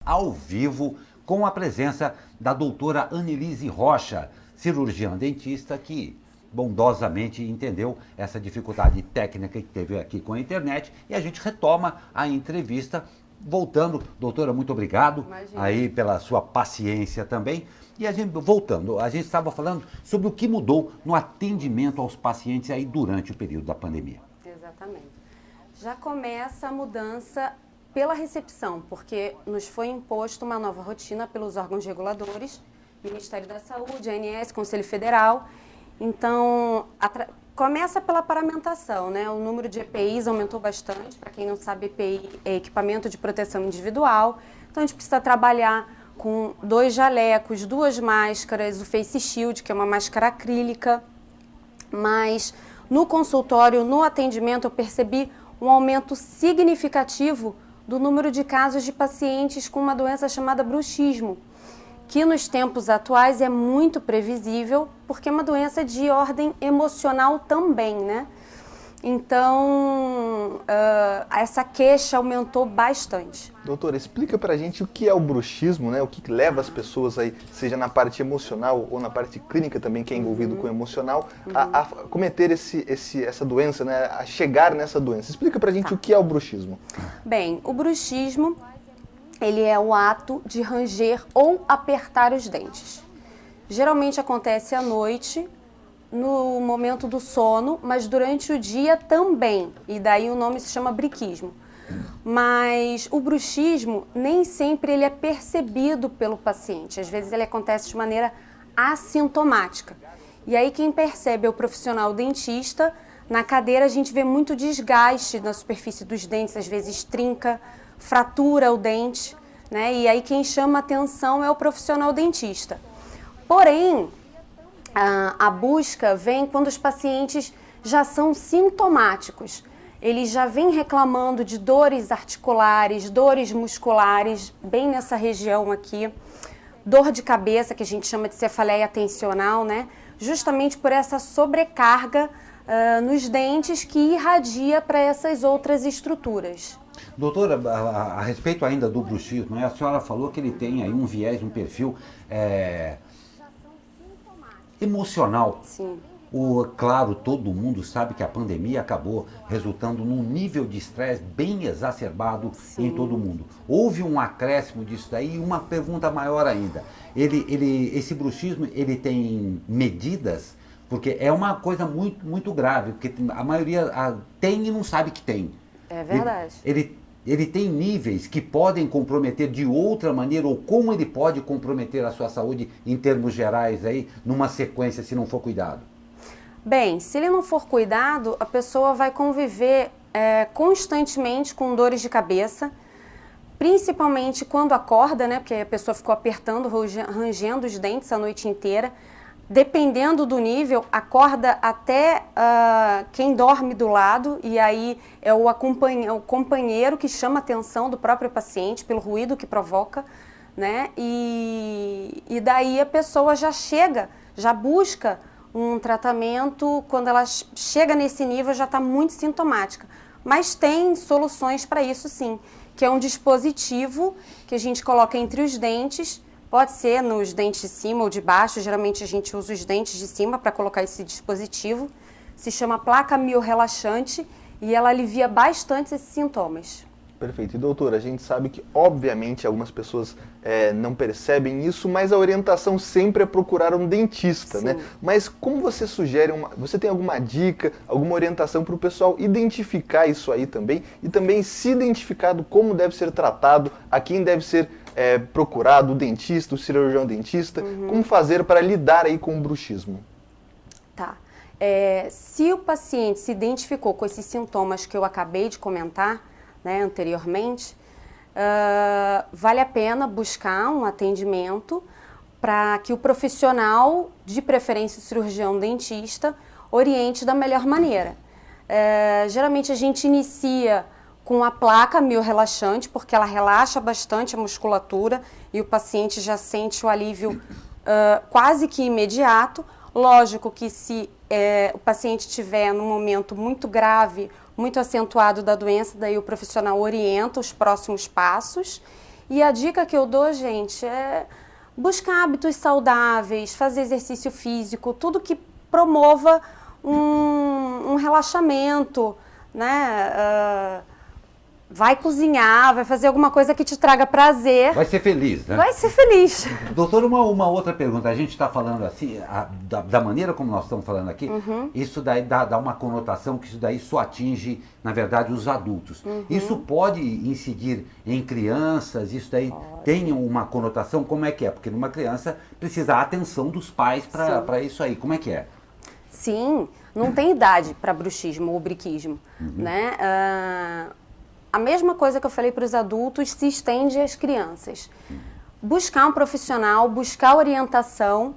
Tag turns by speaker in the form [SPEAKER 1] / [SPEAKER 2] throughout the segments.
[SPEAKER 1] ao vivo com a presença da doutora Anelise Rocha, cirurgiã dentista que bondosamente entendeu essa dificuldade técnica que teve aqui com a internet e a gente retoma a entrevista. Voltando, doutora, muito obrigado. Imagina. Aí pela sua paciência também. E a gente, voltando, a gente estava falando sobre o que mudou no atendimento aos pacientes aí durante o período da pandemia.
[SPEAKER 2] Exatamente. Já começa a mudança pela recepção, porque nos foi imposto uma nova rotina pelos órgãos reguladores, Ministério da Saúde, ANS, Conselho Federal. Então, começa pela paramentação, né? O número de EPIs aumentou bastante. Para quem não sabe, EPI é equipamento de proteção individual. Então, a gente precisa trabalhar com 2 jalecos, 2 máscaras, o Face Shield, que é uma máscara acrílica. Mas no consultório, no atendimento, eu percebi um aumento significativo do número de casos de pacientes com uma doença chamada bruxismo, que nos tempos atuais é muito previsível, porque é uma doença de ordem emocional também, né? Então, essa queixa aumentou bastante.
[SPEAKER 3] Doutora, explica pra gente o que é o bruxismo, né? O que leva as pessoas aí, seja na parte emocional ou na parte clínica também, que é envolvido com o emocional, a cometer essa doença, né? A chegar nessa doença. Explica pra gente o que é o bruxismo.
[SPEAKER 2] Bem, o bruxismo, ele é o ato de ranger ou apertar os dentes. Geralmente acontece à noite, no momento do sono, mas durante o dia também. E daí o nome se chama briquismo. Mas o bruxismo nem sempre ele é percebido pelo paciente. Às vezes ele acontece de maneira assintomática. E aí quem percebe é o profissional dentista. Na cadeira a gente vê muito desgaste na superfície dos dentes, às vezes trinca, fratura o dente, né? E aí quem chama atenção é o profissional dentista. Porém, a busca vem quando os pacientes já são sintomáticos. Eles já vêm reclamando de dores articulares, dores musculares, bem nessa região aqui, dor de cabeça, que a gente chama de cefaleia tensional, né? Justamente por essa sobrecarga nos dentes que irradia para essas outras estruturas.
[SPEAKER 1] Doutora, a respeito ainda do bruxismo, né? A senhora falou que ele tem aí um viés, um perfil emocional.
[SPEAKER 2] Sim.
[SPEAKER 1] Claro, todo mundo sabe que a pandemia acabou resultando num nível de estresse bem exacerbado. Sim. Em todo mundo. Houve um acréscimo disso daí e uma pergunta maior ainda. Esse bruxismo, ele tem medidas? Porque é uma coisa muito, muito grave, porque a maioria tem e não sabe que tem.
[SPEAKER 2] É verdade.
[SPEAKER 1] Ele tem níveis que podem comprometer de outra maneira, ou como ele pode comprometer a sua saúde em termos gerais aí, numa sequência, se não for cuidado?
[SPEAKER 2] Bem, se ele não for cuidado, a pessoa vai conviver constantemente com dores de cabeça, principalmente quando acorda, né? Porque a pessoa ficou apertando, rangendo os dentes a noite inteira. Dependendo do nível, acorda até quem dorme do lado, e aí é o companheiro que chama a atenção do próprio paciente pelo ruído que provoca, né? E daí a pessoa já busca um tratamento, quando ela chega nesse nível já está muito sintomática. Mas tem soluções para isso sim, que é um dispositivo que a gente coloca entre os dentes. Pode ser nos dentes de cima ou de baixo, geralmente a gente usa os dentes de cima para colocar esse dispositivo. Se chama placa miorrelaxante e ela alivia bastante esses sintomas.
[SPEAKER 3] Perfeito. E doutora, a gente sabe que obviamente algumas pessoas não percebem isso, mas a orientação sempre é procurar um dentista, sim, né? Mas como você sugere, você tem alguma dica, alguma orientação para o pessoal identificar isso aí também? E também se identificado como deve ser tratado, a quem deve ser procurado, o dentista, o cirurgião dentista, como fazer para lidar aí com o bruxismo?
[SPEAKER 2] Tá. Se o paciente se identificou com esses sintomas que eu acabei de comentar, né, anteriormente, vale a pena buscar um atendimento para que o profissional, de preferência o cirurgião dentista, oriente da melhor maneira. Geralmente a gente inicia com a placa miorrelaxante, porque ela relaxa bastante a musculatura e o paciente já sente o alívio quase que imediato. Lógico que se o paciente estiver num momento muito grave, muito acentuado da doença, daí o profissional orienta os próximos passos. E a dica que eu dou, gente, é buscar hábitos saudáveis, fazer exercício físico, tudo que promova um relaxamento, né? Vai cozinhar, vai fazer alguma coisa que te traga prazer.
[SPEAKER 1] Vai ser feliz, né?
[SPEAKER 2] Vai ser feliz.
[SPEAKER 1] Doutor, uma outra pergunta. A gente está falando assim, da maneira como nós estamos falando aqui, isso daí dá uma conotação que isso daí só atinge, na verdade, os adultos. Isso pode incidir em crianças? Isso daí tem uma conotação? Como é que é? Porque numa criança precisa a atenção dos pais para isso aí. Como é que é?
[SPEAKER 2] Sim, não tem idade para bruxismo ou briquismo, né? A mesma coisa que eu falei para os adultos se estende às crianças. Buscar um profissional, buscar orientação,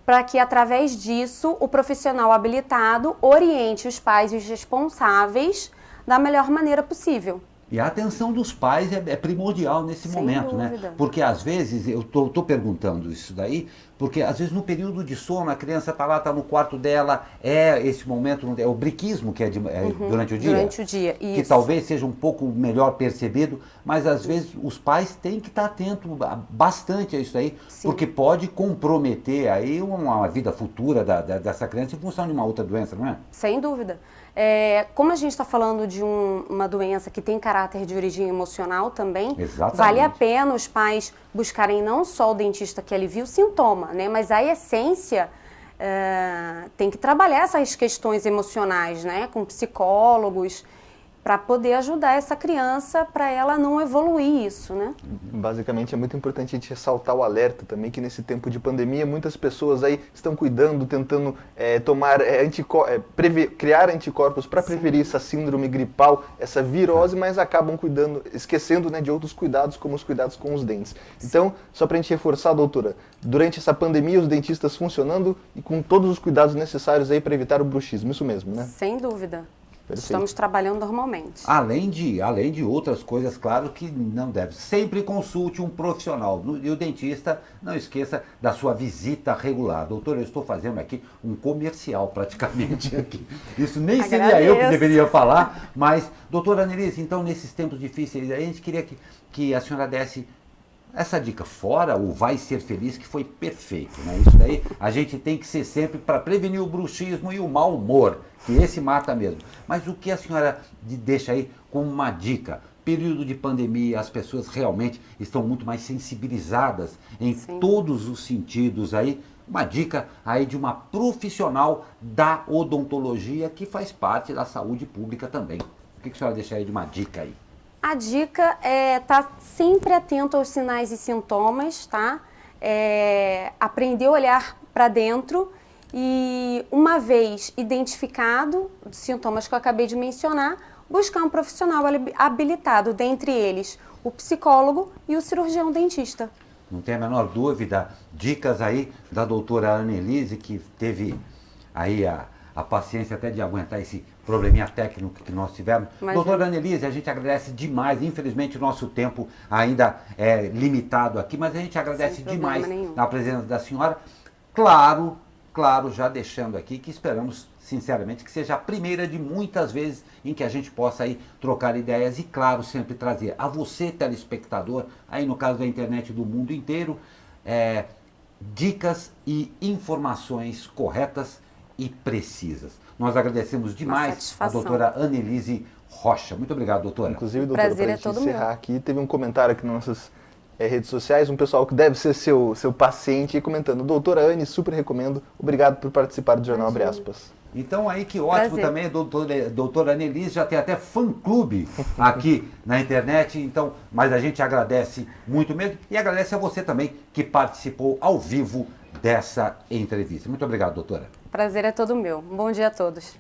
[SPEAKER 2] para que através disso o profissional habilitado oriente os pais e os responsáveis da melhor maneira possível.
[SPEAKER 1] E a atenção dos pais é primordial nesse
[SPEAKER 2] Sem
[SPEAKER 1] momento,
[SPEAKER 2] dúvida.
[SPEAKER 1] né? Porque às vezes, eu tô perguntando isso daí, porque às vezes no período de sono a criança está lá, está no quarto dela, esse momento, é o briquismo que é, durante o dia?
[SPEAKER 2] Durante o dia, isso.
[SPEAKER 1] Que talvez seja um pouco melhor percebido, mas às vezes os pais têm que estar atentos bastante a isso aí, porque pode comprometer aí uma vida futura dessa criança em função de uma outra doença, não é?
[SPEAKER 2] Sem dúvida. Como a gente está falando de uma doença que tem caráter de origem emocional também, vale a pena os pais buscarem não só o dentista que alivia o sintoma, né, mas a essência. Tem que trabalhar essas questões emocionais, né, com psicólogos, para poder ajudar essa criança, para ela não evoluir isso, né?
[SPEAKER 3] Basicamente é muito importante a gente ressaltar o alerta também, que nesse tempo de pandemia muitas pessoas aí estão cuidando, tentando criar anticorpos para prevenir essa síndrome gripal, essa virose, mas acabam esquecendo, né, de outros cuidados, como os cuidados com os dentes. Então, só para a gente reforçar, doutora, durante essa pandemia os dentistas funcionando e com todos os cuidados necessários aí para evitar o bruxismo, isso mesmo, né?
[SPEAKER 2] Sem dúvida.
[SPEAKER 3] Perfeito.
[SPEAKER 2] Estamos trabalhando normalmente.
[SPEAKER 1] Além de outras coisas, claro que não deve. Sempre consulte um profissional. E o dentista, não esqueça da sua visita regular. Doutor, eu estou fazendo aqui um comercial praticamente aqui. Isso nem seria eu que deveria falar, mas, doutora Annelise, então nesses tempos difíceis, a gente queria que a senhora desse essa dica, fora o vai ser feliz, que foi perfeito, né? Isso daí a gente tem que ser sempre para prevenir o bruxismo e o mau humor, que esse mata mesmo. Mas o que a senhora deixa aí como uma dica? Período de pandemia, as pessoas realmente estão muito mais sensibilizadas em todos os sentidos aí. Uma dica aí de uma profissional da odontologia que faz parte da saúde pública também. O que a senhora deixa aí de uma dica aí?
[SPEAKER 2] A dica é estar sempre atento aos sinais e sintomas, tá? Aprender a olhar para dentro e, uma vez identificado os sintomas que eu acabei de mencionar, buscar um profissional habilitado, dentre eles o psicólogo e o cirurgião dentista.
[SPEAKER 1] Não tem a menor dúvida, dicas aí da doutora Annelise, que teve aí a paciência até de aguentar esse probleminha técnico que nós tivemos. Doutora Annelise, a gente agradece demais. Infelizmente o nosso tempo ainda é limitado aqui, mas a gente agradece demais a presença da senhora. Claro, já deixando aqui que esperamos sinceramente que seja a primeira de muitas vezes em que a gente possa aí trocar ideias e, claro, sempre trazer a você, telespectador, aí no caso da internet do mundo inteiro, dicas e informações corretas e precisas. Nós agradecemos demais a doutora Annelise Rocha. Muito obrigado, doutora.
[SPEAKER 3] Inclusive, doutora, para a gente encerrar aqui, teve um comentário aqui nas nossas redes sociais, um pessoal que deve ser seu paciente, comentando: doutora Anne, super recomendo, obrigado por participar do Jornal Abre Aspas.
[SPEAKER 1] Então aí que ótimo também, doutora Annelise já tem até fã-clube aqui na internet, então, mas a gente agradece muito mesmo e agradece a você também que participou ao vivo dessa entrevista. Muito obrigado, doutora.
[SPEAKER 2] Prazer é todo meu. Um bom dia a todos.